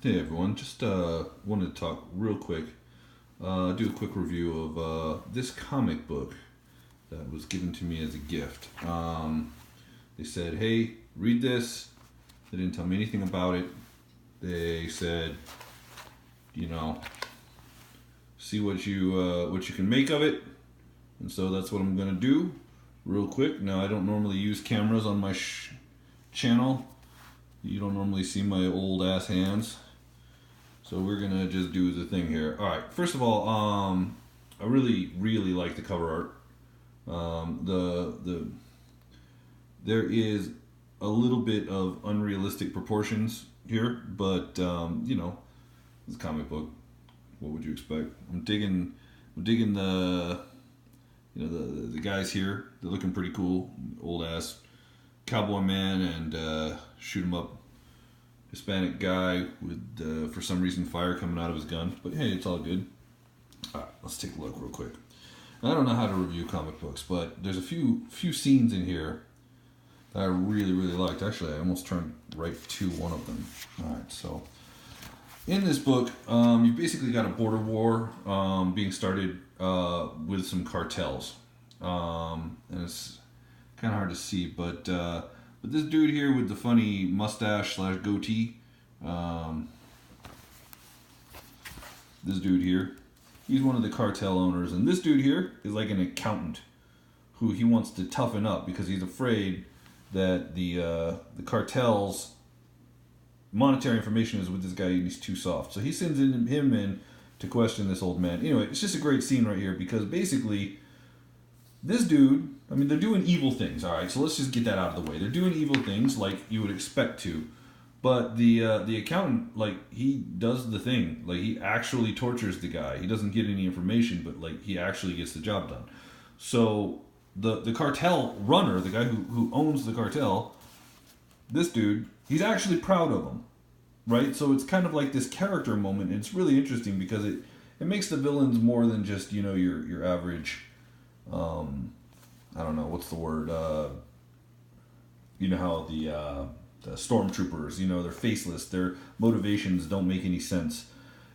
Hey everyone, just wanted to talk real quick, do a quick review of this comic book that was given to me as a gift. They said, hey, read this. They didn't tell me anything about it. They said, you know, see what you can make of it. And so that's what I'm gonna do, real quick. Now I don't normally use cameras on my channel. You don't normally see my old ass hands. So we're gonna just do the thing here. All right. First of all, I really like the cover art. The there is a little bit of unrealistic proportions here, but it's a comic book. What would you expect? I'm digging the guys here. They're looking pretty cool. Old ass cowboy man and shoot 'em up Hispanic guy with, for some reason, fire coming out of his gun. But hey, it's all good. All right, let's take a look real quick. I don't know how to review comic books, but there's a few scenes in here that I really liked. Actually, I almost turned right to one of them. All right, so in this book, you basically got a border war being started with some cartels, and it's kind of hard to see, but this dude here with the funny mustache / goatee, this dude here, he's one of the cartel owners, and this dude here is like an accountant who he wants to toughen up because he's afraid that the cartel's monetary information is with this guy and he's too soft. So he sends him in to question this old man. Anyway, it's just a great scene right here because basically this dude, I mean, they're doing evil things, all right? So let's just get that out of the way. They're doing evil things like you would expect to. But the accountant, like, he does the thing. Like, he actually tortures the guy. He doesn't get any information, but, like, he actually gets the job done. So the cartel runner, the guy who owns the cartel, this dude, he's actually proud of him, right? So it's kind of like this character moment. And it's really interesting because it makes the villains more than just, your average... I don't know what's the word. You know how the stormtroopers, they're faceless. Their motivations don't make any sense.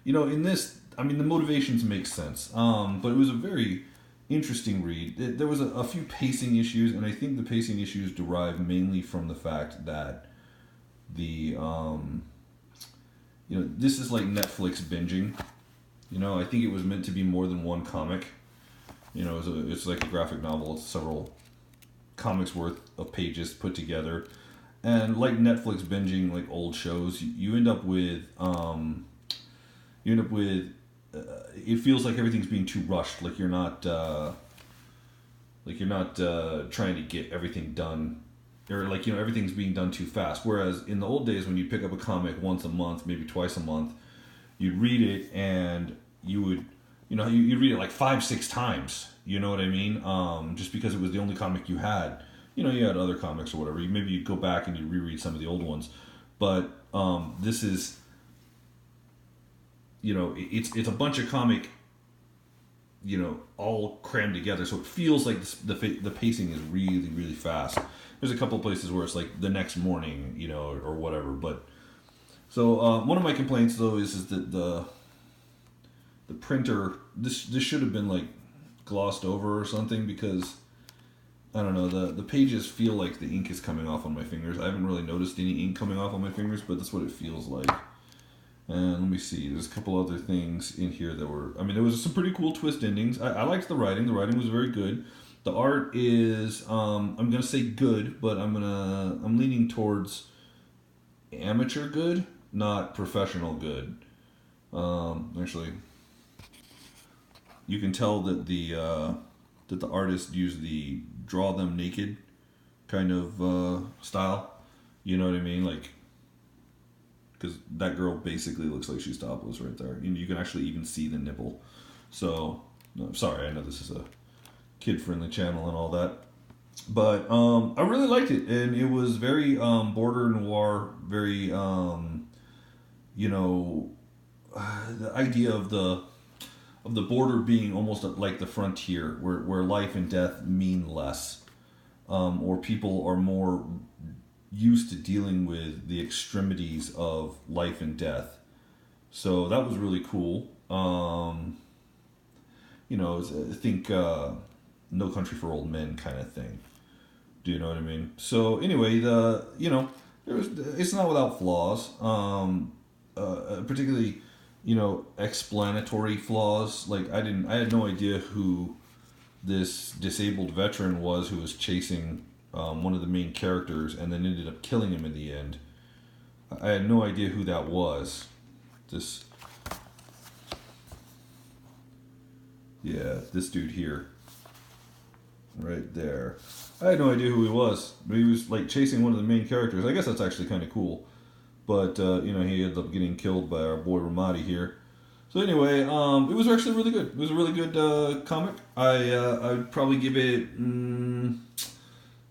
In this, I mean, the motivations make sense. But it was a very interesting read. There was a few pacing issues, and I think the pacing issues derive mainly from the fact that this is like Netflix binging. I think it was meant to be more than one comic. It's like a graphic novel. It's several comics worth of pages put together, and like Netflix binging like old shows, you end up with it feels like everything's being too rushed. Like you're not trying to get everything done, or everything's being done too fast. Whereas in the old days, when you pick up a comic once a month, maybe twice a month, you'd read it and you would. You read it like 5-6 times. You know what I mean? Just because it was the only comic you had. You had other comics or whatever. Maybe you'd go back and you'd reread some of the old ones. But this is, it's a bunch of comic, all crammed together. So it feels like the pacing is really fast. There's a couple places where it's like the next morning, or whatever. But so one of my complaints though is that the printer, this should have been like glossed over or something, because I don't know, the pages feel like the ink is coming off on my fingers. I haven't really noticed any ink coming off on my fingers, but that's what it feels like. And let me see, there's a couple other things in here that were, there was some pretty cool twist endings. I liked the writing was very good. The art is, I'm gonna say good, but I'm leaning towards amateur good, not professional good. Actually, you can tell that the artist used the draw them naked kind of style. You know what I mean? Like, because that girl basically looks like she's topless right there. You can actually even see the nipple. So, no, sorry, I know this is a kid-friendly channel and all that. But I really liked it. And it was very border noir, very, the idea of the border being almost like the frontier, where life and death mean less, or people are more used to dealing with the extremities of life and death, So that was really cool. You know, I think No Country for Old Men kind of thing. Do you know what I mean? So anyway, it's not without flaws. Particularly, explanatory flaws. Like I had no idea who this disabled veteran was who was chasing one of the main characters and then ended up killing him in the end. I had no idea who that was. This, yeah, this dude here, right there. I had no idea who he was, but he was like chasing one of the main characters. I guess that's actually kind of cool. But he ended up getting killed by our boy Ramadi here. So anyway, it was actually really good. It was a really good comic. I'd probably give it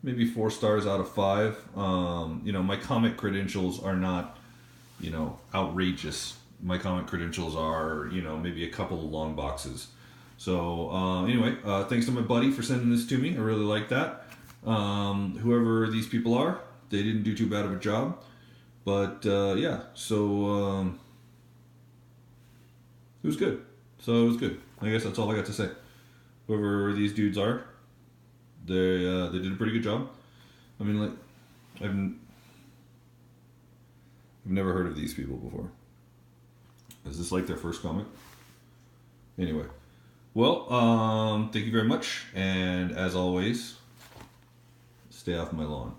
maybe 4 stars out of 5. My comic credentials are not outrageous. My comic credentials are maybe a couple of long boxes. So anyway, thanks to my buddy for sending this to me. I really like that. Whoever these people are, they didn't do too bad of a job. But yeah, so it was good. So it was good. I guess that's all I got to say. Whoever these dudes are, they did a pretty good job. I mean, like, I've never heard of these people before. Is this like their first comic? Anyway, well, thank you very much, and as always, stay off my lawn.